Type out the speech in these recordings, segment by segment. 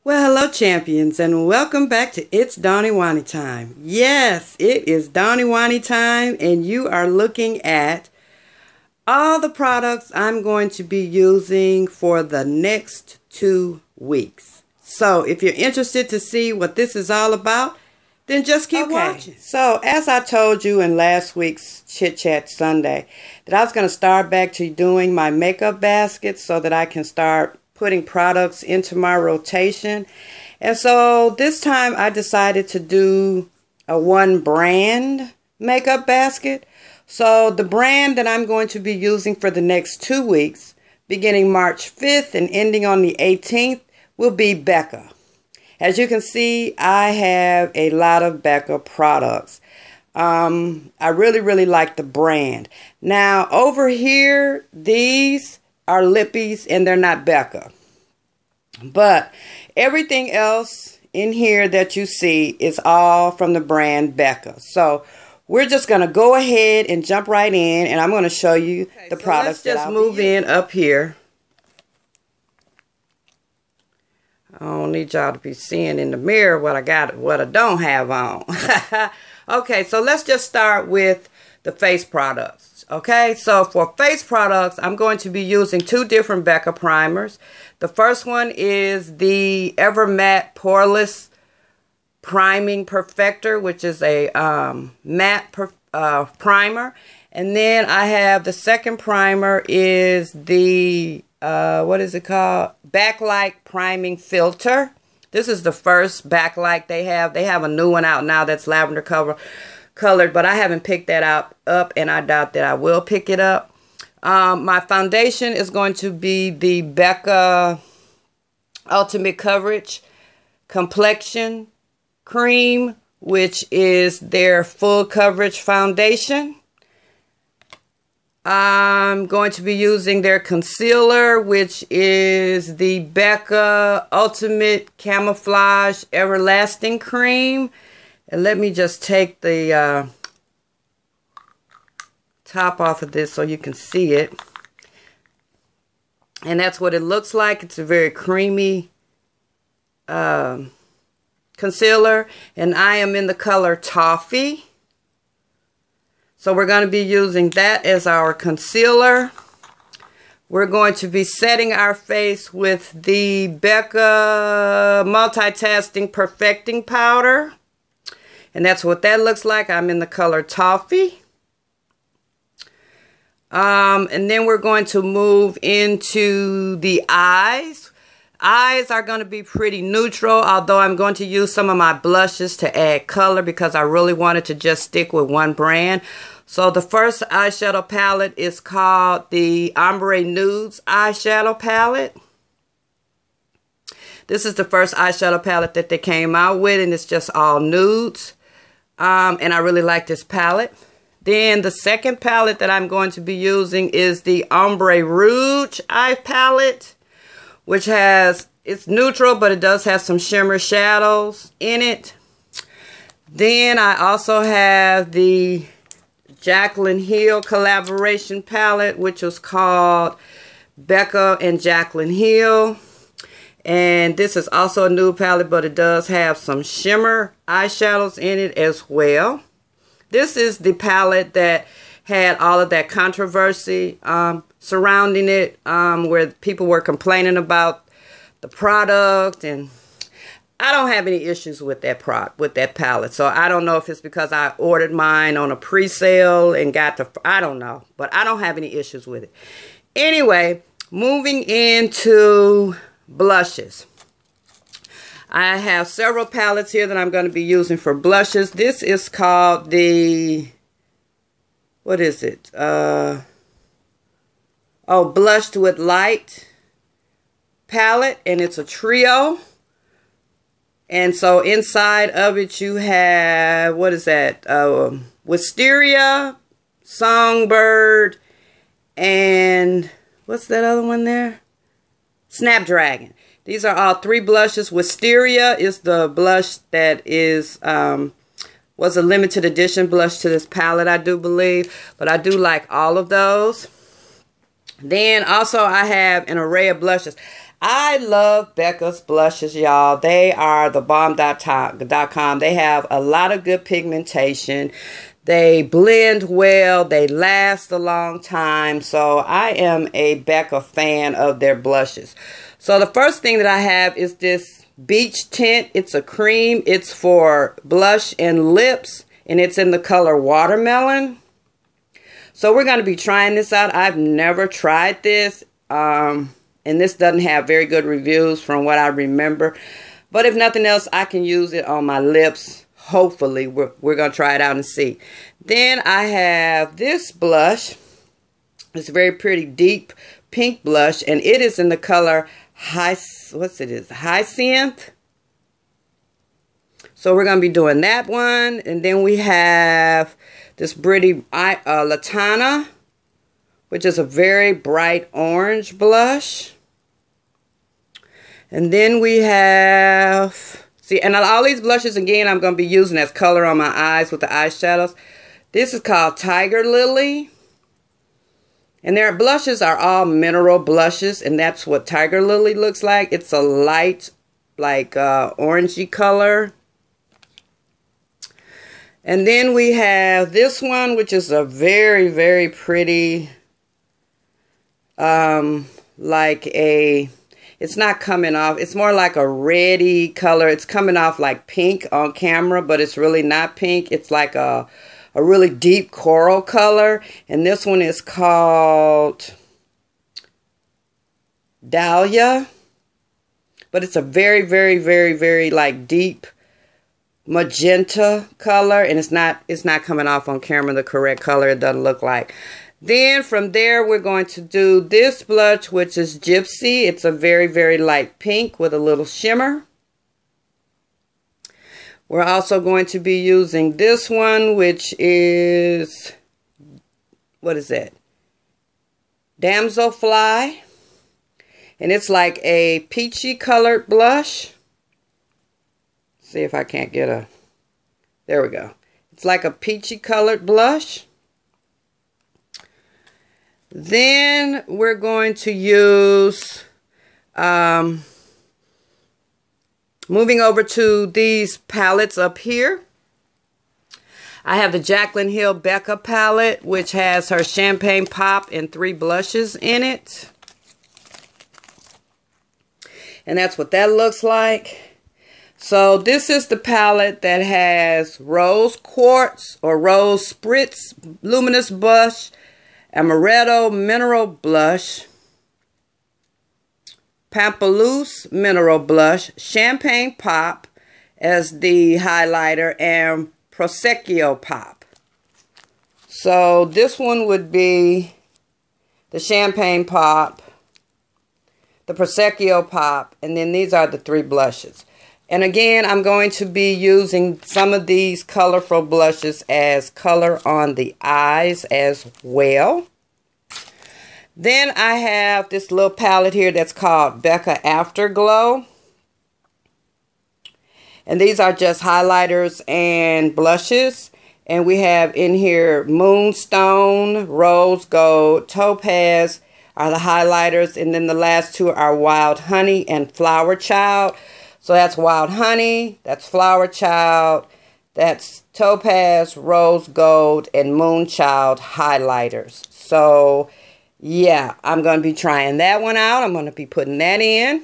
Well, hello champions, and welcome back to It's DawnyWawnyTime. Yes, it is DawnyWawnyTime, and you are looking at all the products I'm going to be using for the next 2 weeks. So if you're interested to see what this is all about, then just keep watching. So as I told you in last week's Chit Chat Sunday, that I was going to start back to doing my makeup basket so that I can start putting products into my rotation. And so this time I decided to do a one brand makeup basket. So the brand that I'm going to be using for the next 2 weeks, beginning March 5th and ending on the 18th, will be BECCA. As you can see, I have a lot of BECCA products. I really like the brand. Now over here, these are lippies and they're not BECCA. But everything else in here that you see is all from the brand BECCA. So we're just going to go ahead and jump right in, and I'm going to show you the products. Let's just move in up here. I don't need y'all to be seeing in the mirror what I got, what I don't have on. Okay, so let's just start with the face products. Okay, so for face products, I'm going to be using 2 different BECCA primers. The first one is the Ever Matte Poreless Priming Perfector, which is a matte primer. And then I have the second primer is the, what is it called? Backlight Priming Filter. This is the first backlight they have. They have a new one out now that's lavender colored, but I haven't picked that up, and I doubt that I will pick it up. My foundation is going to be the BECCA Ultimate Coverage Complexion Cream, which is their full coverage foundation. I'm going to be using their concealer, which is the BECCA Ultimate Camouflage Everlasting Cream. And let me just take the top off of this so you can see it. And that's what it looks like. It's a very creamy concealer. And I am in the color Toffee. So we're going to be using that as our concealer. We're going to be setting our face with the BECCA Multitasking Perfecting Powder. And that's what that looks like. I'm in the color Toffee. And then we're going to move into the eyes. Eyes are going to be pretty neutral, although I'm going to use some of my blushes to add color because I really wanted to just stick with one brand. So the first eyeshadow palette is called the Ombre Nudes eyeshadow palette. This is the first eyeshadow palette that they came out with, and it's just all nudes. And I really like this palette. Then the second palette that I'm going to be using is the Ombre Rouge eye palette, which has, it's neutral, but it does have some shimmer shadows in it. Then I also have the Jaclyn Hill collaboration palette, which was called BECCA and Jaclyn Hill. And this is also a nude palette, but it does have some shimmer eyeshadows in it as well. This is the palette that had all of that controversy surrounding it, where people were complaining about the product, and I don't have any issues with that palette. So I don't know if it's because I ordered mine on a pre-sale and got the, I don't know, but I don't have any issues with it. Anyway, moving into blushes. I have several palettes here that I'm going to be using for blushes. This is called the, what is it? Blushed with Light palette, and it's a trio. And so inside of it you have, what is that? Wisteria, Songbird, and what's that other one there? Snapdragon. These are all 3 blushes. Wisteria is the blush that is was a limited edition blush to this palette, I do believe. But I do like all of those. Then also I have an array of blushes. I love BECCA's blushes, y'all. They are the bomb.com. They have a lot of good pigmentation. They blend well. They last a long time. So I am a BECCA fan of their blushes. So the first thing that I have is this Beach Tint. It's a cream. It's for blush and lips. And it's in the color Watermelon. So we're going to be trying this out. I've never tried this. And this doesn't have very good reviews from what I remember. But if nothing else, I can use it on my lips. Hopefully, we're going to try it out and see. Then I have this blush. It's a very pretty deep pink blush. And it is in the color Hyacinth. So we're going to be doing that one. And then we have this pretty Latana, which is a very bright orange blush. And then we have... See, and all these blushes, again, I'm going to be using as color on my eyes with the eyeshadows. This is called Tiger Lily. And their blushes are all mineral blushes. And that's what Tiger Lily looks like. It's a light, like, orangey color. And then we have this one, which is a very, very pretty, like a... It's not coming off. It's more like a reddy color. It's coming off like pink on camera, but it's really not pink. It's like a really deep coral color. And this one is called Dahlia. But it's a very, very, very, very like deep magenta color. And it's not coming off on camera the correct color. It doesn't look like. Then from there, we're going to do this blush, which is Gypsy. It's a very, very light pink with a little shimmer. We're also going to be using this one, which is, what is that? Damselfly. And it's like a peachy colored blush. See if I can't get a, there we go. It's like a peachy colored blush. Then we're going to use, moving over to these palettes up here. I have the Jaclyn Hill BECCA palette, which has her Champagne Pop and 3 blushes in it. And that's what that looks like. So this is the palette that has Rose Quartz or Rose Spritz Luminous Blush, Amaretto Mineral Blush, Pampalous Mineral Blush, Champagne Pop as the highlighter, and Prosecco Pop. So this one would be the Champagne Pop, the Prosecco Pop, and then these are the 3 blushes. And again, I'm going to be using some of these colorful blushes as color on the eyes as well. Then I have this little palette here that's called BECCA Afterglow. And these are just highlighters and blushes. And we have in here Moonstone, Rose Gold, Topaz are the highlighters. And then the last 2 are Wild Honey and Flower Child. So that's Wild Honey, that's Flower Child, that's Topaz, Rose Gold, and Moonchild highlighters. So, yeah, I'm going to be trying that one out. I'm going to be putting that in.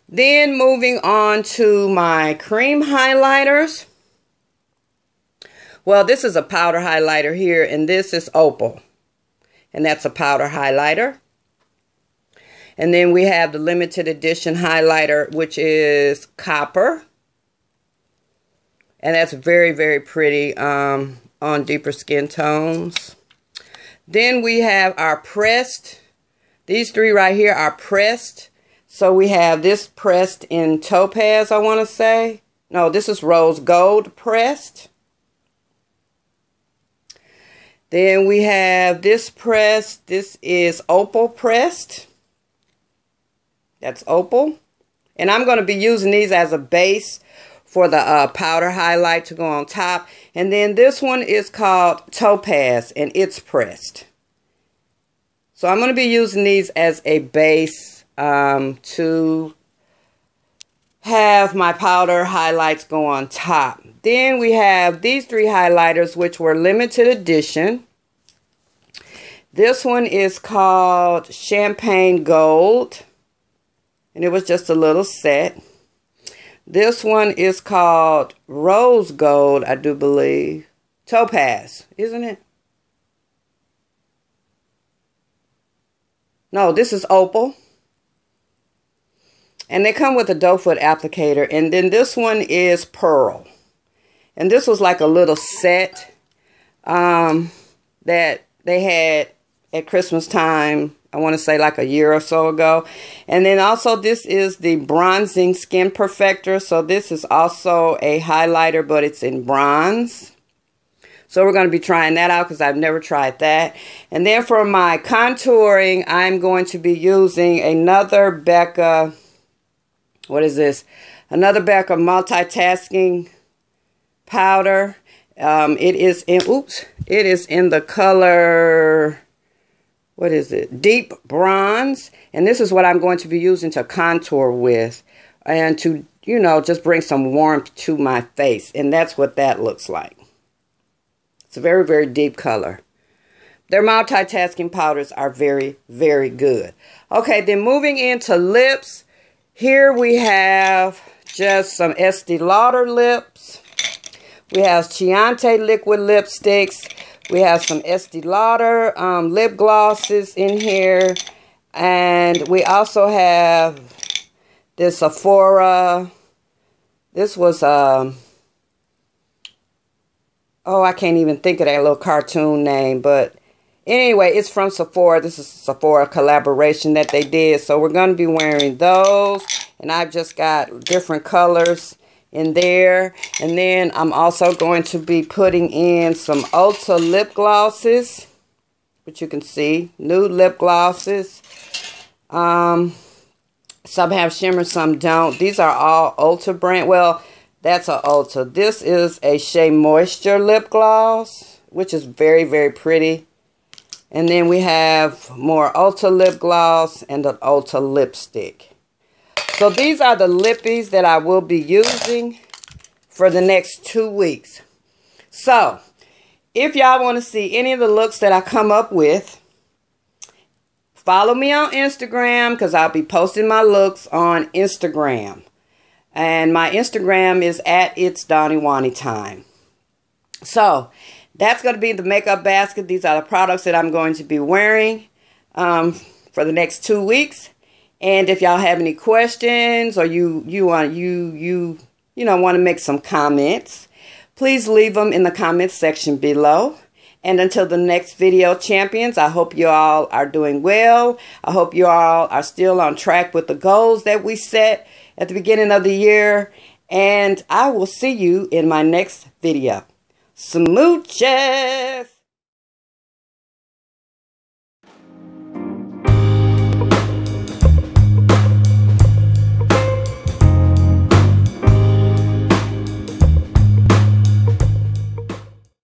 Then moving on to my cream highlighters. Well, this is a powder highlighter here, and this is Opal. And that's a powder highlighter. And then we have the limited edition highlighter, which is Copper. And that's very, very pretty on deeper skin tones. Then we have our pressed. These 3 right here are pressed. So we have this pressed in Topaz, I want to say. No, this is Rose Gold pressed. Then we have this pressed. This is Opal pressed. That's Opal. And I'm going to be using these as a base for the powder highlight to go on top. And then this one is called Topaz, and it's pressed. So I'm going to be using these as a base to have my powder highlights go on top. Then we have these 3 highlighters, which were limited edition. This one is called Champagne Gold, and it was just a little set. This one is called Rose Gold, I do believe. Topaz, isn't it? No, this is Opal. And they come with a doe foot applicator. And then this one is Pearl. And this was like a little set that they had at Christmas time, I want to say like a year or so ago. And then also this is the Bronzing Skin Perfector. So this is also a highlighter, but it's in bronze. So we're going to be trying that out because I've never tried that. And then for my contouring, I'm going to be using another BECCA, what is this? Another BECCA multitasking powder. It is in the color, what is it? Deep Bronze. And this is what I'm going to be using to contour with and to, you know, just bring some warmth to my face. And that's what that looks like. It's a very, very deep color. Their multitasking powders are very, very good. Okay, then moving into lips. Here we have just some Estee Lauder lips. We have Chianti liquid lipsticks. We have some Estee Lauder lip glosses in here. And we also have this Sephora. This was, oh, I can't even think of that little cartoon name. But anyway, it's from Sephora. This is a Sephora collaboration that they did. So we're going to be wearing those. And I've just got different colors in there. And then I'm also going to be putting in some Ulta lip glosses, which you can see, nude lip glosses. Some have shimmer, some don't. These are all Ulta brand. Well, that's a Ulta. This is a Shea Moisture lip gloss, which is very, very pretty. And then we have more Ulta lip gloss and an Ulta lipstick. So these are the lippies that I will be using for the next 2 weeks. So if y'all want to see any of the looks that I come up with, follow me on Instagram because I'll be posting my looks on Instagram. And my Instagram is at ItsDawnyWawnyTime. So that's going to be the makeup basket. These are the products that I'm going to be wearing for the next 2 weeks. And if y'all have any questions or you want to make some comments, please leave them in the comments section below. And until the next video, champions, I hope you all are doing well. I hope you all are still on track with the goals that we set at the beginning of the year. And I will see you in my next video. Smooches!